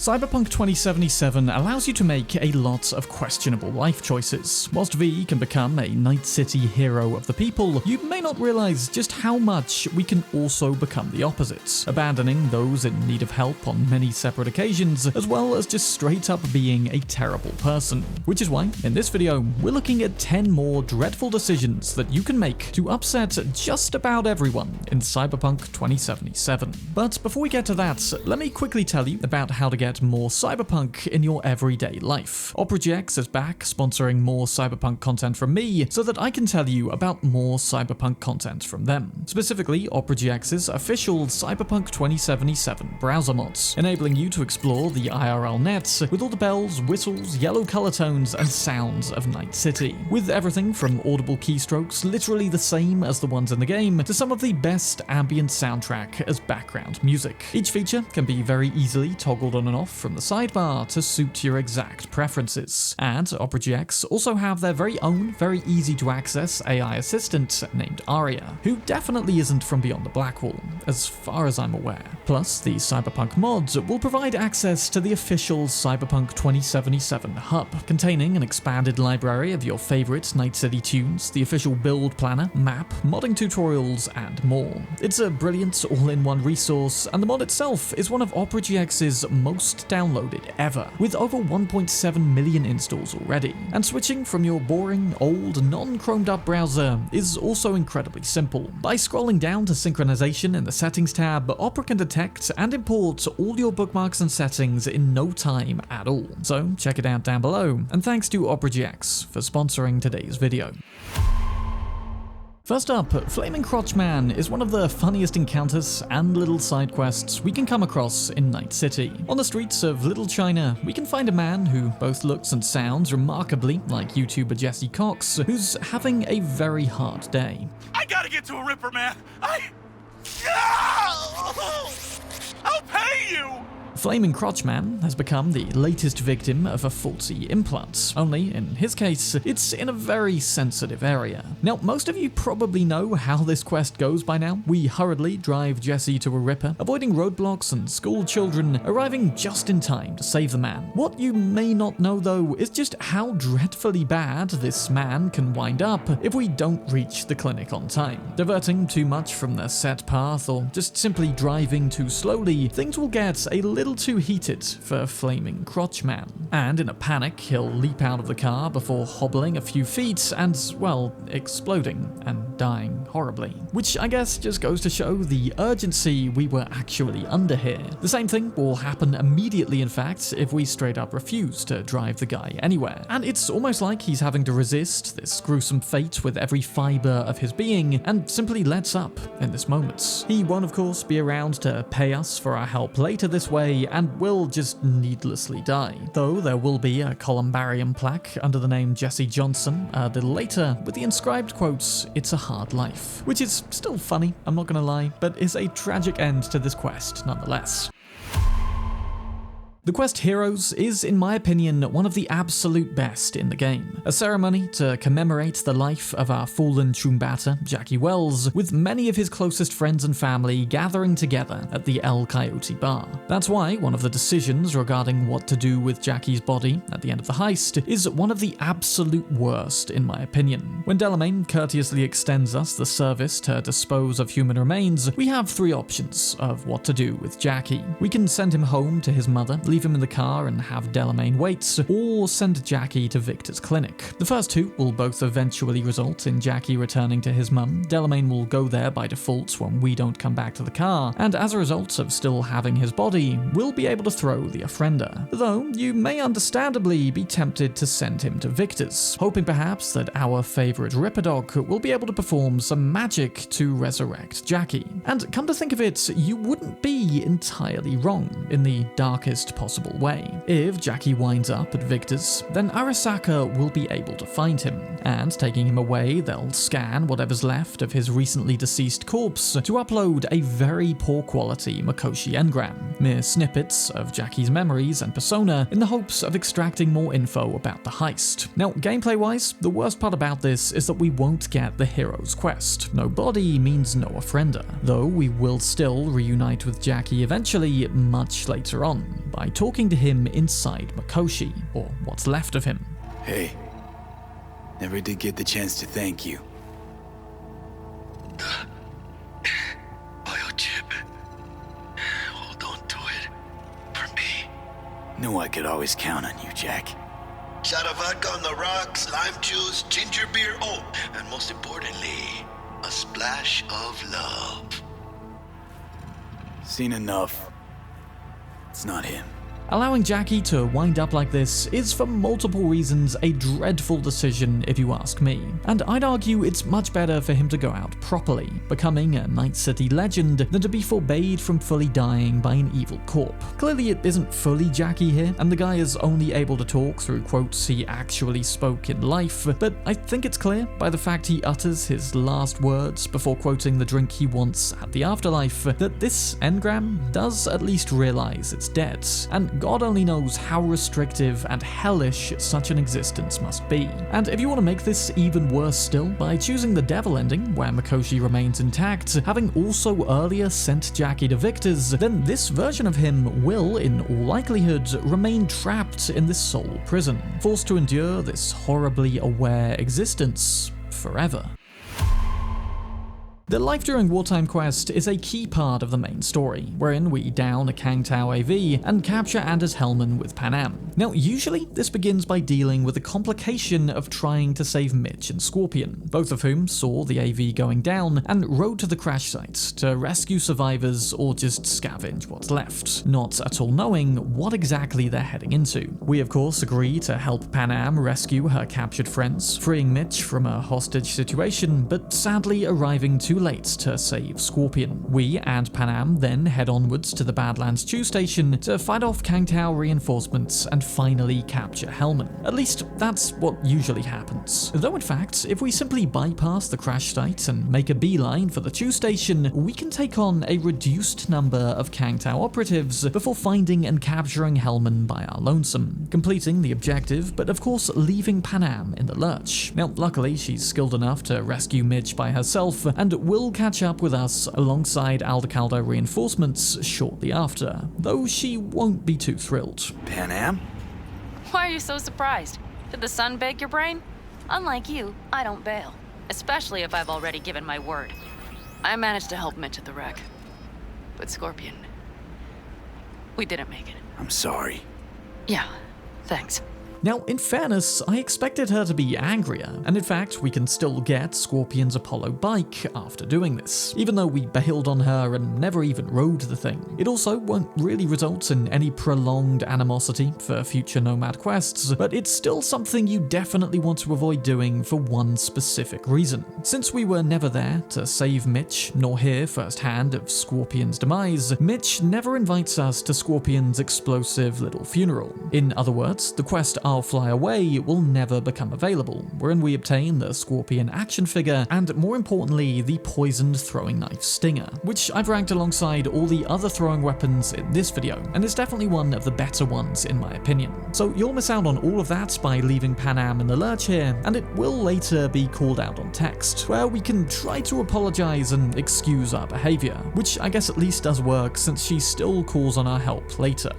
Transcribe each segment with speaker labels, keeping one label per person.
Speaker 1: Cyberpunk 2077 allows you to make a lot of questionable life choices. Whilst V can become a Night City hero of the people, you may not realize just how much we can also become the opposite, abandoning those in need of help on many separate occasions, as well as just straight up being a terrible person. Which is why, in this video, we're looking at 10 more dreadful decisions that you can make to upset just about everyone in Cyberpunk 2077. But before we get to that, let me quickly tell you about how to get more Cyberpunk in your everyday life. OperaGX is back, sponsoring more Cyberpunk content from me, so that I can tell you about more Cyberpunk content from them. Specifically, OperaGX's official Cyberpunk 2077 browser mods, enabling you to explore the IRL net with all the bells, whistles, yellow color tones, and sounds of Night City. With everything from audible keystrokes literally the same as the ones in the game, to some of the best ambient soundtrack as background music. Each feature can be very easily toggled on and off from the sidebar to suit your exact preferences. And OperaGX also have their very own, very easy to access AI assistant named Aria, who definitely isn't from beyond the Blackwall, as far as I'm aware. Plus, the Cyberpunk mods will provide access to the official Cyberpunk 2077 hub, containing an expanded library of your favorite Night City tunes, the official build planner, map, modding tutorials, and more. It's a brilliant all-in-one resource, and the mod itself is one of OperaGX's most downloaded ever, with over 1.7 million installs already. And switching from your boring, old, non-chromed up browser is also incredibly simple. By scrolling down to synchronization in the settings tab, Opera can detect and import all your bookmarks and settings in no time at all. So check it out down below, and thanks to OperaGX for sponsoring today's video. First up, Flaming Crotch Man is one of the funniest encounters and little side quests we can come across in Night City. On the streets of Little China, we can find a man who both looks and sounds remarkably like YouTuber Jesse Cox, who's having a very hard day.
Speaker 2: I gotta get to a Ripper, man! I'll pay you!
Speaker 1: Flaming Crotch Man has become the latest victim of a faulty implant, only in his case, it's in a very sensitive area. Now, most of you probably know how this quest goes by now. We hurriedly drive Jesse to a Ripper, avoiding roadblocks and school children, arriving just in time to save the man. What you may not know though is just how dreadfully bad this man can wind up if we don't reach the clinic on time. Diverting too much from the set path or just simply driving too slowly, things will get a little too heated for Flaming Crotch Man. And in a panic, he'll leap out of the car before hobbling a few feet and, well, exploding and dying horribly. Which I guess just goes to show the urgency we were actually under here. The same thing will happen immediately, in fact, if we straight up refuse to drive the guy anywhere. And it's almost like he's having to resist this gruesome fate with every fiber of his being and simply lets up in this moment. He won't, of course, be around to pay us for our help later this way, and will just needlessly die. Though there will be a columbarium plaque under the name Jesse Johnson a little later with the inscribed quotes, "It's a hard life," which is still funny, I'm not gonna lie, but is a tragic end to this quest nonetheless. The quest Heroes is, in my opinion, one of the absolute best in the game. A ceremony to commemorate the life of our fallen Chewbacca, Jackie Wells, with many of his closest friends and family gathering together at the El Coyote Bar. That's why one of the decisions regarding what to do with Jackie's body at the end of the heist is one of the absolute worst, in my opinion. When Delamain courteously extends us the service to dispose of human remains, we have three options of what to do with Jackie. We can send him home to his mother, leave him in the car and have Delamain wait, or send Jackie to Viktor's clinic. The first two will both eventually result in Jackie returning to his mum. Delamain will go there by default when we don't come back to the car, and as a result of still having his body, we'll be able to throw the offrender. Though, you may understandably be tempted to send him to Viktor's, hoping perhaps that our favorite Ripper Dog will be able to perform some magic to resurrect Jackie. And come to think of it, you wouldn't be entirely wrong in the darkest possible way. If Jackie winds up at Viktor's, then Arasaka will be able to find him, and taking him away, they'll scan whatever's left of his recently deceased corpse to upload a very poor quality Makoshi engram, mere snippets of Jackie's memories and persona in the hopes of extracting more info about the heist. Now, gameplay-wise, the worst part about this is that we won't get the hero's quest. No body means no offrender, though we will still reunite with Jackie eventually much later on, by by talking to him inside Mikoshi, or what's left of him.
Speaker 3: Hey, never did get the chance to thank you.
Speaker 4: Biochip. Hold on to it. For me.
Speaker 3: Knew I could always count on you, Jack.
Speaker 4: Shot of vodka on the rocks, lime juice, ginger beer, oh, and most importantly, a splash of love.
Speaker 3: Seen enough. It's not him.
Speaker 1: Allowing Jackie to wind up like this is for multiple reasons a dreadful decision if you ask me, and I'd argue it's much better for him to go out properly, becoming a Night City legend, than to be forbade from fully dying by an evil corp. Clearly it isn't fully Jackie here, and the guy is only able to talk through quotes he actually spoke in life, but I think it's clear by the fact he utters his last words before quoting the drink he wants at the afterlife that this engram does at least realize it's dead, and God only knows how restrictive and hellish such an existence must be. And if you want to make this even worse still, by choosing the devil ending, where Mikoshi remains intact, having also earlier sent Jackie to Viktor's, then this version of him will, in all likelihood, remain trapped in this soul prison, forced to endure this horribly aware existence forever. The Life During Wartime quest is a key part of the main story, wherein we down a Kangtao AV and capture Anders Hellman with Panam. Now, usually this begins by dealing with the complication of trying to save Mitch and Scorpion, both of whom saw the AV going down and rode to the crash site to rescue survivors or just scavenge what's left, not at all knowing what exactly they're heading into. We of course agree to help Panam rescue her captured friends, freeing Mitch from a hostage situation, but sadly arriving too late to save Scorpion. We and Panam then head onwards to the Badlands Chew Station to fight off Kangtao reinforcements and finally capture Hellman. At least that's what usually happens. Though in fact, if we simply bypass the crash site and make a beeline for the Chew Station, we can take on a reduced number of Kangtao operatives before finding and capturing Hellman by our lonesome, completing the objective, but of course leaving Panam in the lurch. Now luckily she's skilled enough to rescue Mitch by herself and will catch up with us alongside Aldecaldo reinforcements shortly after, though she won't be too thrilled.
Speaker 3: Panam?
Speaker 5: Why are you so surprised? Did the sun bake your brain? Unlike you, I don't bail, especially if I've already given my word. I managed to help Mitch at the wreck, but Scorpion, we didn't make it.
Speaker 3: I'm sorry.
Speaker 5: Yeah, thanks.
Speaker 1: Now, in fairness, I expected her to be angrier, and in fact, we can still get Scorpion's Apollo bike after doing this, even though we bailed on her and never even rode the thing. It also won't really result in any prolonged animosity for future Nomad quests, but it's still something you definitely want to avoid doing for one specific reason. Since we were never there to save Mitch, nor hear firsthand of Scorpion's demise, Mitch never invites us to Scorpion's explosive little funeral. In other words, the quest I'll Fly Away will never become available, wherein we obtain the Scorpion action figure and, more importantly, the poisoned throwing knife stinger, which I've ranked alongside all the other throwing weapons in this video, and is definitely one of the better ones in my opinion. So you'll miss out on all of that by leaving Panam in the lurch here, and it will later be called out on text, where we can try to apologize and excuse our behavior, which I guess at least does work since she still calls on our help later.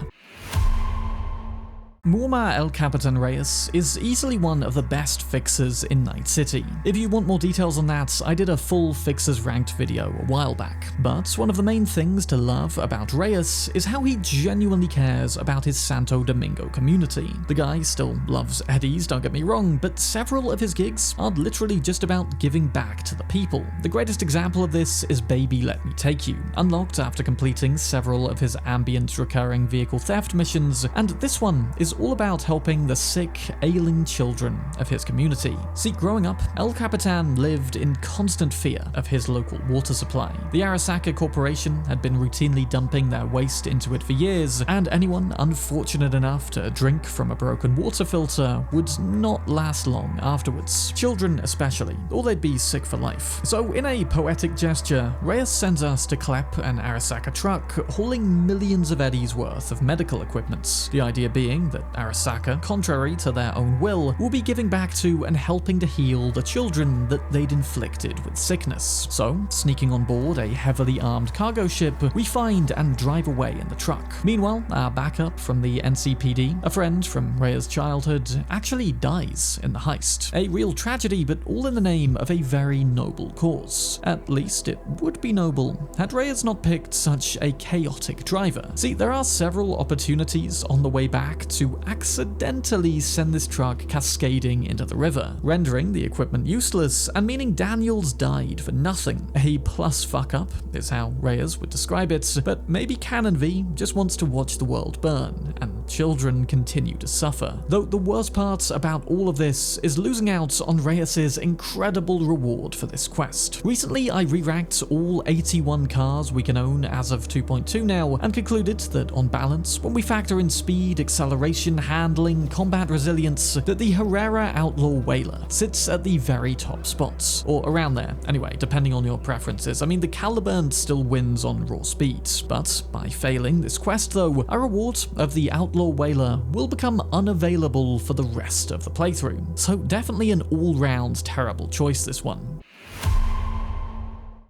Speaker 1: Muammar El Capitan Reyes is easily one of the best fixers in Night City. If you want more details on that, I did a full fixers ranked video a while back, but one of the main things to love about Reyes is how he genuinely cares about his Santo Domingo community. The guy still loves Eddies, don't get me wrong, but several of his gigs are literally just about giving back to the people. The greatest example of this is Baby Let Me Take You, unlocked after completing several of his ambient recurring vehicle theft missions, and this one is all about helping the sick, ailing children of his community. See, growing up, El Capitan lived in constant fear of his local water supply. The Arasaka Corporation had been routinely dumping their waste into it for years, and anyone unfortunate enough to drink from a broken water filter would not last long afterwards. Children especially, or they'd be sick for life. So in a poetic gesture, Reyes sends us to Klep an Arasaka truck hauling millions of eddies worth of medical equipment. The idea being that that Arasaka, contrary to their own will, will be giving back to and helping to heal the children that they'd inflicted with sickness. So, sneaking on board a heavily armed cargo ship, we find and drive away in the truck. Meanwhile, our backup from the NCPD, a friend from Rhea's childhood, actually dies in the heist. A real tragedy, but all in the name of a very noble cause. At least it would be noble had Rhea's not picked such a chaotic driver. See, there are several opportunities on the way back to accidentally send this truck cascading into the river, rendering the equipment useless and meaning Daniels died for nothing. A plus fuck up is how Reyes would describe it, but maybe Canon V just wants to watch the world burn and children continue to suffer. Though the worst part about all of this is losing out on Reyes's incredible reward for this quest. Recently I re-ranked all 81 cars we can own as of 2.2 now and concluded that on balance, when we factor in speed, acceleration, handling, combat resilience, that the Herrera Outlaw Whaler sits at the very top spots, or around there anyway, depending on your preferences. I mean, the Caliburn still wins on raw speed, but by failing this quest though, our reward of the Outlaw Whaler will become unavailable for the rest of the playthrough. So definitely an all-round terrible choice, this one.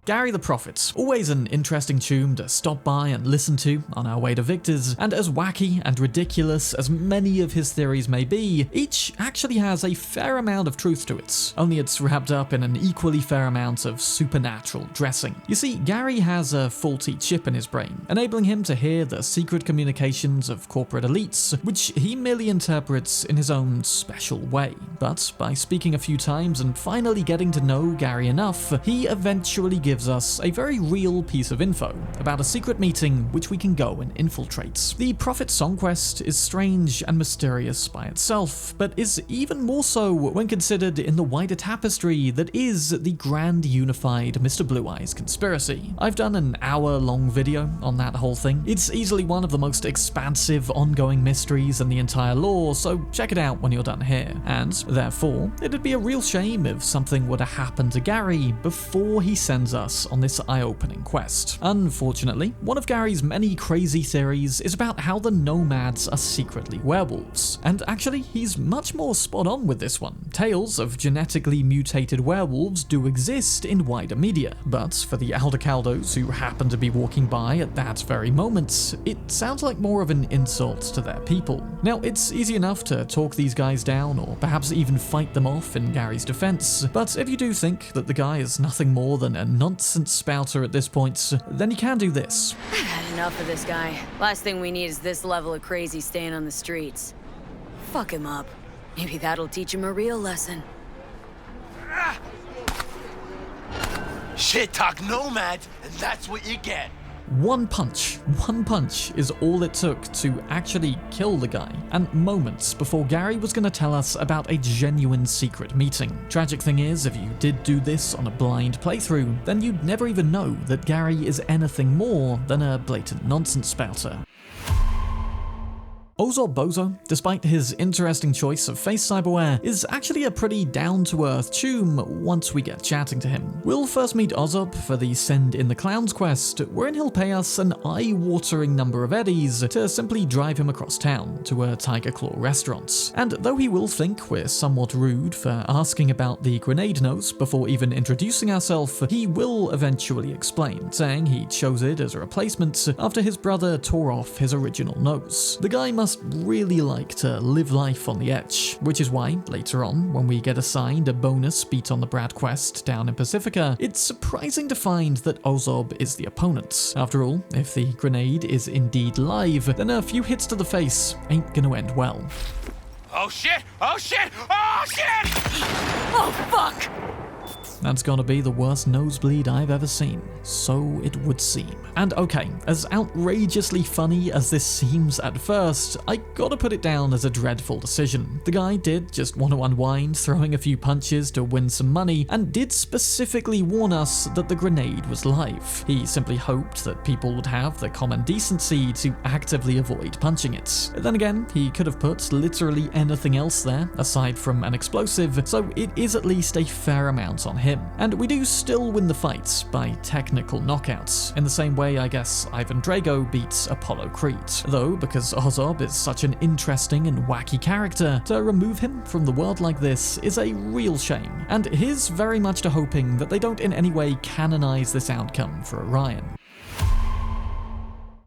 Speaker 1: Garry the Prophet, always an interesting tune to stop by and listen to on our way to Viktor's, and as wacky and ridiculous as many of his theories may be, each actually has a fair amount of truth to it, only it's wrapped up in an equally fair amount of supernatural dressing. You see, Garry has a faulty chip in his brain, enabling him to hear the secret communications of corporate elites, which he merely interprets in his own special way. But by speaking a few times and finally getting to know Garry enough, he eventually gives us a very real piece of info about a secret meeting which we can go and infiltrate. The Prophet song quest is strange and mysterious by itself, but is even more so when considered in the wider tapestry that is the grand unified Mr. Blue Eyes conspiracy. I've done an hour-long video on that whole thing. It's easily one of the most expansive ongoing mysteries in the entire lore, so check it out when you're done here. And therefore, it'd be a real shame if something were to happen to Garry before he sends us on this eye-opening quest. Unfortunately, one of Garry's many crazy theories is about how the nomads are secretly werewolves. And actually, he's much more spot on with this one. Tales of genetically mutated werewolves do exist in wider media, but for the Aldecaldos who happen to be walking by at that very moment, it sounds like more of an insult to their people. Now, it's easy enough to talk these guys down or perhaps even fight them off in Garry's defense, but if you do think that the guy is nothing more than a nonsense spouter at this point, then you can do this.
Speaker 6: I've had enough of this guy. Last thing we need is this level of crazy staying on the streets. Fuck him up. Maybe that'll teach him a real lesson.
Speaker 2: Shit talk nomads, and that's what you get.
Speaker 1: One punch is all it took to actually kill the guy, and moments before Garry was going to tell us about a genuine secret meeting. Tragic thing is, if you did do this on a blind playthrough, then you'd never even know that Garry is anything more than a blatant nonsense spouter. Ozob Bozo, despite his interesting choice of face cyberware, is actually a pretty down-to-earth chum once we get chatting to him. We'll first meet Ozob for the Send in the Clowns quest, wherein he'll pay us an eye-watering number of eddies to simply drive him across town to a Tiger Claw restaurant. And though he will think we're somewhat rude for asking about the grenade nose before even introducing ourselves, he will eventually explain, saying he chose it as a replacement after his brother tore off his original nose. The guy must really like to live life on the edge, which is why, later on, when we get assigned a bonus beat on the Brad quest down in Pacifica, it's surprising to find that Ozob is the opponent. After all, if the grenade is indeed live, then a few hits to the face ain't gonna end well.
Speaker 2: Oh shit! Oh shit! Oh shit!
Speaker 6: Oh fuck!
Speaker 1: That's gotta be the worst nosebleed I've ever seen. So it would seem. And okay, as outrageously funny as this seems at first, I gotta put it down as a dreadful decision. The guy did just want to unwind, throwing a few punches to win some money, and did specifically warn us that the grenade was live. He simply hoped that people would have the common decency to actively avoid punching it. Then again, he could have put literally anything else there, aside from an explosive, so it is at least a fair amount on him. him. And we do still win the fight by technical knockouts, in the same way I guess Ivan Drago beats Apollo Creed. Though, because Ozob is such an interesting and wacky character, to remove him from the world like this is a real shame, and here's very much to hoping that they don't in any way canonize this outcome for Orion.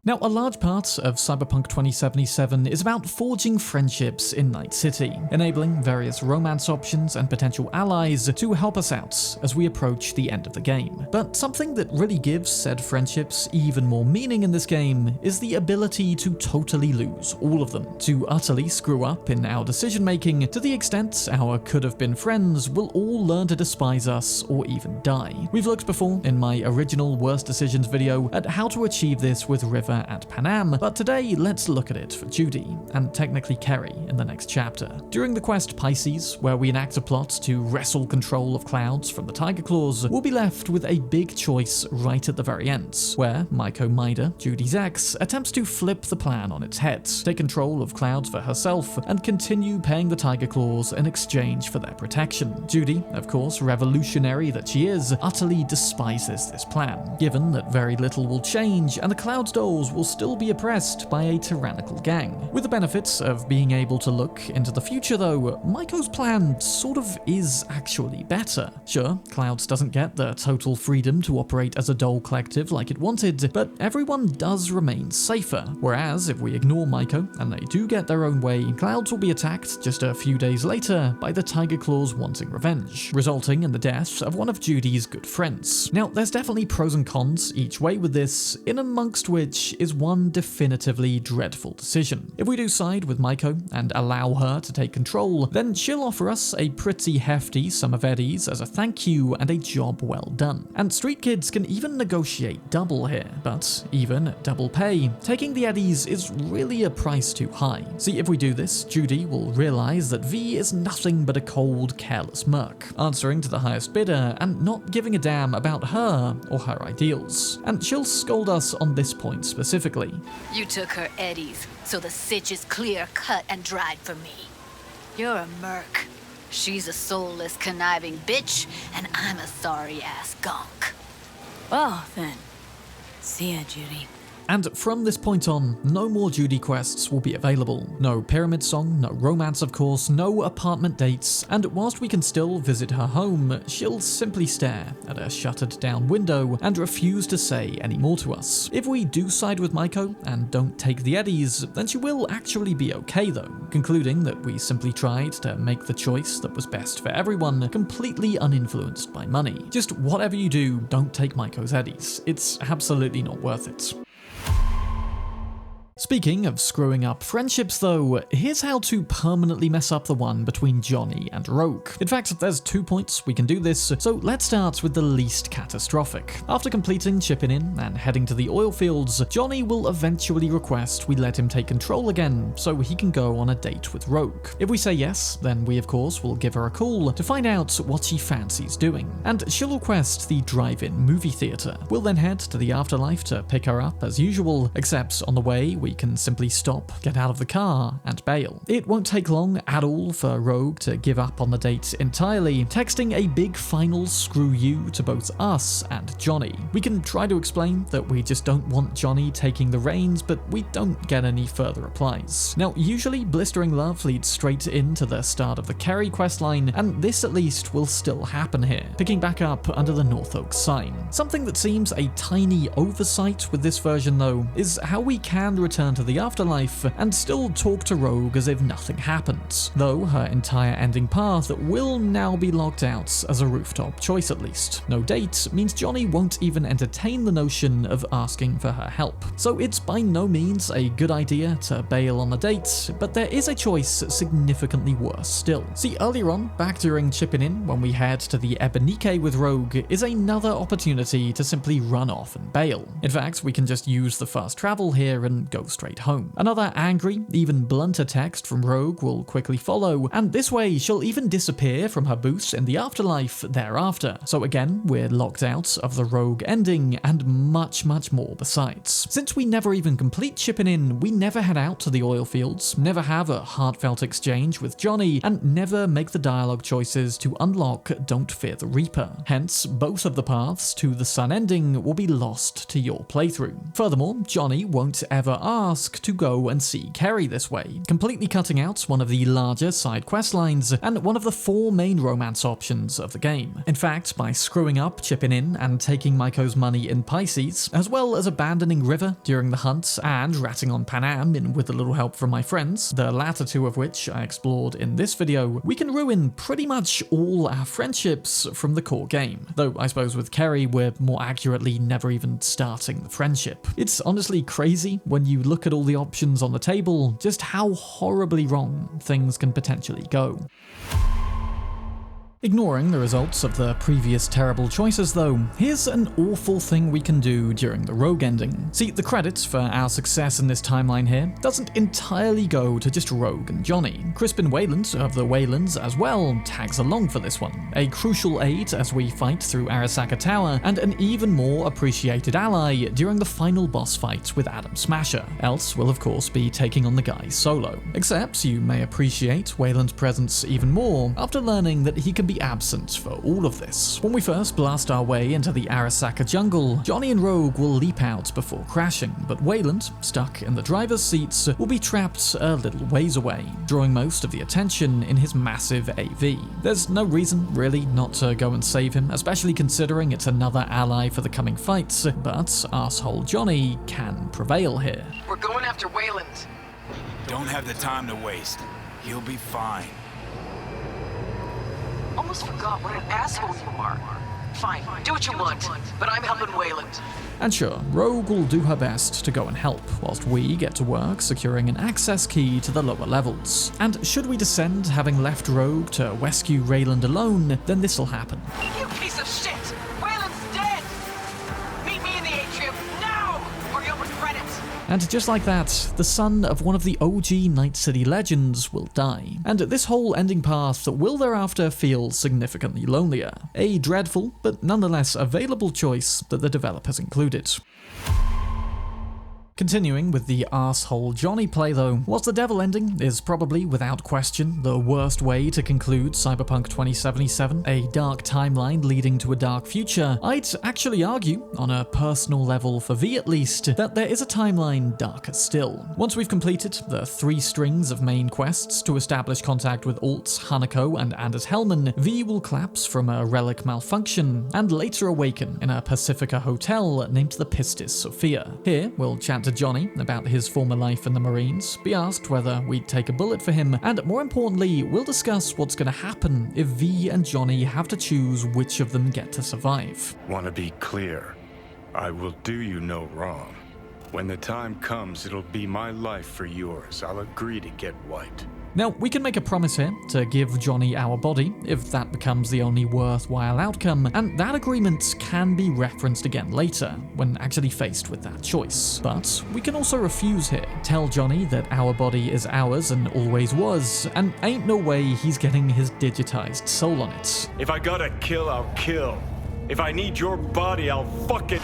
Speaker 1: Now, a large part of Cyberpunk 2077 is about forging friendships in Night City, enabling various romance options and potential allies to help us out as we approach the end of the game. But something that really gives said friendships even more meaning in this game is the ability to totally lose all of them, to utterly screw up in our decision making to the extent our could-have-been friends will all learn to despise us or even die. We've looked before in my original Worst Decisions video at how to achieve this with River at Panam, but today let's look at it for Judy, and technically Kerry in the next chapter. During the quest Pisces, where we enact a plot to wrestle control of clouds from the Tiger Claws, we'll be left with a big choice right at the very end, where Maiko Maida, Judy's ex, attempts to flip the plan on its head, take control of clouds for herself, and continue paying the Tiger Claws in exchange for their protection. Judy, of course, revolutionary that she is, utterly despises this plan, given that very little will change and the Cloud's dolls will still be oppressed by a tyrannical gang. With the benefits of being able to look into the future though, Maiko's plan sort of is actually better. Sure, Clouds doesn't get the total freedom to operate as a doll collective like it wanted, but everyone does remain safer. Whereas if we ignore Maiko and they do get their own way, Clouds will be attacked just a few days later by the Tiger Claws wanting revenge, resulting in the death of one of Judy's good friends. Now, there's definitely pros and cons each way with this, in amongst which is one definitively dreadful decision. If we do side with Maiko and allow her to take control, then she'll offer us a pretty hefty sum of eddies as a thank you and a job well done. And street kids can even negotiate double here, but even at double pay, taking the eddies is really a price too high. See, if we do this, Judy will realize that V is nothing but a cold, careless merc, answering to the highest bidder and not giving a damn about her or her ideals. And she'll scold us on this point specifically.
Speaker 7: You took her eddies, so the sitch is clear-cut and dried for me. You're a merc. She's a soulless, conniving bitch, and I'm a sorry-ass gonk.
Speaker 6: Well, then. See ya, Judy.
Speaker 1: And from this point on, no more Judy quests will be available. No pyramid song, no romance of course, no apartment dates, and whilst we can still visit her home, she'll simply stare at a shuttered down window and refuse to say any more to us. If we do side with Maiko and don't take the eddies, then she will actually be okay though, concluding that we simply tried to make the choice that was best for everyone, completely uninfluenced by money. Just whatever you do, don't take Maiko's eddies. It's absolutely not worth it. Speaking of screwing up friendships though, here's how to permanently mess up the one between Johnny and Rogue. In fact, there's 2 points we can do this, so let's start with the least catastrophic. After completing chipping in and heading to the oil fields, Johnny will eventually request we let him take control again so he can go on a date with Rogue. If we say yes, then we of course will give her a call to find out what she fancies doing, and she'll request the drive-in movie theater. We'll then head to the afterlife to pick her up as usual, except on the way we can simply stop, get out of the car, and bail. It won't take long at all for Rogue to give up on the date entirely, texting a big final screw you to both us and Johnny. We can try to explain that we just don't want Johnny taking the reins, but we don't get any further replies. Now, usually Blistering Love leads straight into the start of the Kerry questline, and this at least will still happen here, picking back up under the North Oak sign. Something that seems a tiny oversight with this version though, is how we can return to the afterlife and still talk to Rogue as if nothing happened, though her entire ending path will now be locked out as a rooftop choice at least. No date means Johnny won't even entertain the notion of asking for her help. So it's by no means a good idea to bail on the date, but there is a choice significantly worse still. See, earlier on, back during chipping in when we head to the Ebenike with Rogue, is another opportunity to simply run off and bail. In fact, we can just use the fast travel here and go go straight home. Another angry, even blunter text from Rogue will quickly follow, and this way she'll even disappear from her booth in the afterlife thereafter. So again, we're locked out of the Rogue ending, and much more besides. Since we never even complete chipping in, we never head out to the oil fields, never have a heartfelt exchange with Johnny, and never make the dialogue choices to unlock Don't Fear the Reaper. Hence, both of the paths to the Sun ending will be lost to your playthrough. Furthermore, Johnny won't ever ask to go and see Kerry this way, completely cutting out one of the larger side quest lines and one of the 4 main romance options of the game. In fact, by screwing up chipping in and taking Maiko's money in Pisces, as well as abandoning River during the hunt and ratting on Panam in with a little help from my friends, the latter 2 of which I explored in this video, we can ruin pretty much all our friendships from the core game. Though I suppose with Kerry, we're more accurately never even starting the friendship. It's honestly crazy when you look at all the options on the table, just how horribly wrong things can potentially go. Ignoring the results of the previous terrible choices though, here's an awful thing we can do during the Rogue ending. See, the credits for our success in this timeline here doesn't entirely go to just Rogue and Johnny. Crispin Weyland of the Weylands as well tags along for this one, a crucial aid as we fight through Arasaka Tower, and an even more appreciated ally during the final boss fight with Adam Smasher. Else will of course be taking on the guy solo. Except you may appreciate Weyland's presence even more after learning that he can be absent for all of this. When we first blast our way into the Arasaka jungle, Johnny and Rogue will leap out before crashing, but Weyland, stuck in the driver's seats, will be trapped a little ways away, drawing most of the attention in his massive AV. There's no reason, really, not to go and save him, especially considering it's another ally for the coming fights, but asshole Johnny can prevail here.
Speaker 8: We're going after Weyland.
Speaker 3: Don't have the time to waste. He'll be fine.
Speaker 8: Almost forgot what an asshole you are. Fine, do what you want, but I'm helping Weyland.
Speaker 1: And sure, Rogue will do her best to go and help, whilst we get to work securing an access key to the lower levels. And should we descend having left Rogue to rescue Rayland alone, then this'll happen.
Speaker 8: You piece of shit! Weyland's dead! Meet me in the atrium, now! Or you'll regret it!
Speaker 1: And just like that, the son of one of the OG Night City legends will die. And this whole ending path will thereafter feel significantly lonelier. A dreadful, but nonetheless available choice that the developers included. Continuing with the arsehole Johnny play though, whilst the devil ending is probably without question the worst way to conclude Cyberpunk 2077, a dark timeline leading to a dark future, I'd actually argue, on a personal level for V at least, that there is a timeline darker still. Once we've completed the 3 strings of main quests to establish contact with Alt, Hanako, and Anders Hellman, V will collapse from a relic malfunction and later awaken in a Pacifica hotel named the Pistis Sophia. Here, we'll chat to Johnny about his former life in the Marines, be asked whether we'd take a bullet for him, and more importantly, we'll discuss what's going to happen if V and Johnny have to choose which of them get to survive.
Speaker 9: Want to be clear, I will do you no wrong. When the time comes, it'll be my life for yours. I'll agree to get wiped.
Speaker 1: Now, we can make a promise here to give Johnny our body if that becomes the only worthwhile outcome, and that agreement can be referenced again later, when actually faced with that choice. But we can also refuse here, tell Johnny that our body is ours and always was, and ain't no way he's getting his digitized soul on it.
Speaker 9: If I gotta kill, I'll kill. If I need your body, I'll fucking...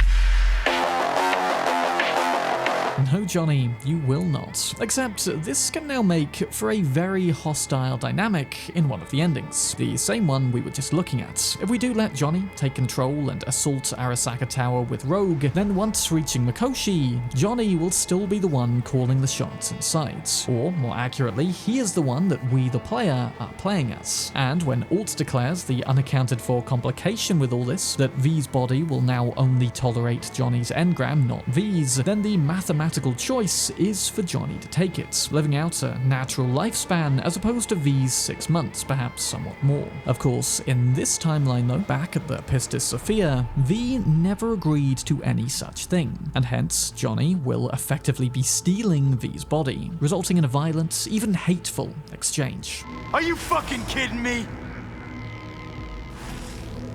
Speaker 1: No, Johnny, you will not. Except this can now make for a very hostile dynamic in one of the endings, the same one we were just looking at. If we do let Johnny take control and assault Arasaka Tower with Rogue, then once reaching Mikoshi, Johnny will still be the one calling the shots inside. Or, more accurately, he is the one that we, the player, are playing as. And when Alt declares the unaccounted for complication with all this, that V's body will now only tolerate Johnny's engram, not V's, then the mathematical choice is for Johnny to take it, living out a natural lifespan as opposed to V's 6 months, perhaps somewhat more. Of course, in this timeline though, back at the Pistis Sophia, V never agreed to any such thing, and hence Johnny will effectively be stealing V's body, resulting in a violent, even hateful exchange.
Speaker 2: Are you fucking kidding me?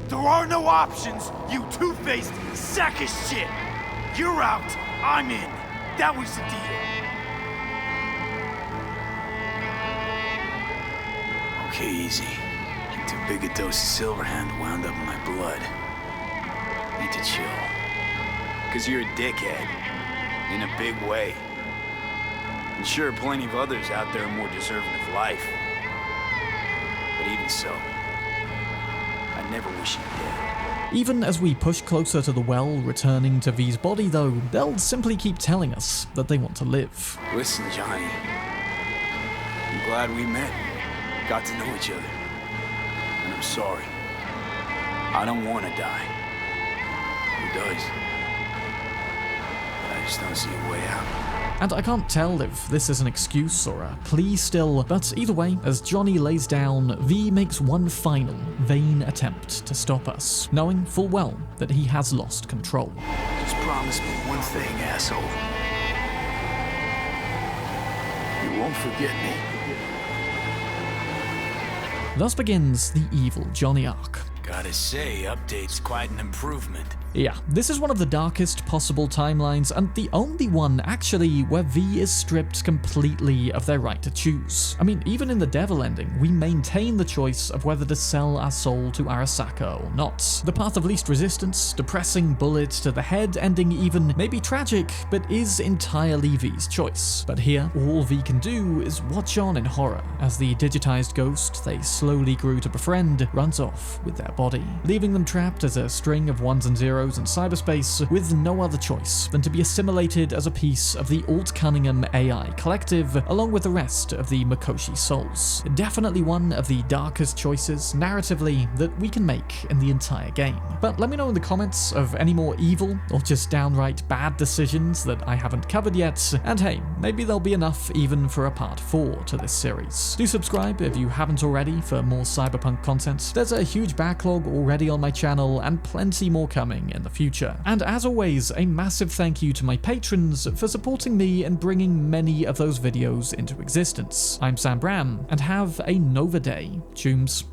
Speaker 2: There are no options, you two-faced sack of shit! You're out, I'm in. That was the deal.
Speaker 3: Okay, easy. Too big a dose of Silverhand wound up in my blood. Need to chill. Cause you're a dickhead. In a big way. And sure, plenty of others out there are more deserving of life. But even so, I never wish you dead.
Speaker 1: Even as we push closer to the well, returning to V's body though, they'll simply keep telling us that they want to live.
Speaker 3: Listen, Johnny. I'm glad we met. Got to know each other. And I'm sorry. I don't want to die. Who does? But I just don't see a way out.
Speaker 1: And I can't tell if this is an excuse or a plea still, but either way, as Johnny lays down, V makes one final, vain attempt to stop us, knowing full well that he has lost control.
Speaker 3: Just promise me one thing, asshole. You won't forget me.
Speaker 1: Thus begins the evil Johnny arc.
Speaker 3: Gotta say, update's quite an improvement.
Speaker 1: Yeah, this is one of the darkest possible timelines, and the only one, actually, where V is stripped completely of their right to choose. I mean, even in the Devil ending, we maintain the choice of whether to sell our soul to Arasaka or not. The path of least resistance, depressing bullet to the head, ending even maybe tragic, but is entirely V's choice. But here, all V can do is watch on in horror, as the digitized ghost they slowly grew to befriend runs off with their body, leaving them trapped as a string of ones and zeros in cyberspace with no other choice than to be assimilated as a piece of the Alt Cunningham AI collective along with the rest of the Mikoshi souls. Definitely one of the darkest choices narratively that we can make in the entire game. But let me know in the comments of any more evil or just downright bad decisions that I haven't covered yet, and hey, maybe there'll be enough even for a part 4 to this series. Do subscribe if you haven't already for more Cyberpunk content. There's a huge backlog already on my channel and plenty more coming in the future. And as always, a massive thank you to my patrons for supporting me and bringing many of those videos into existence. I'm Bram, and have a Nova Day. Tooms.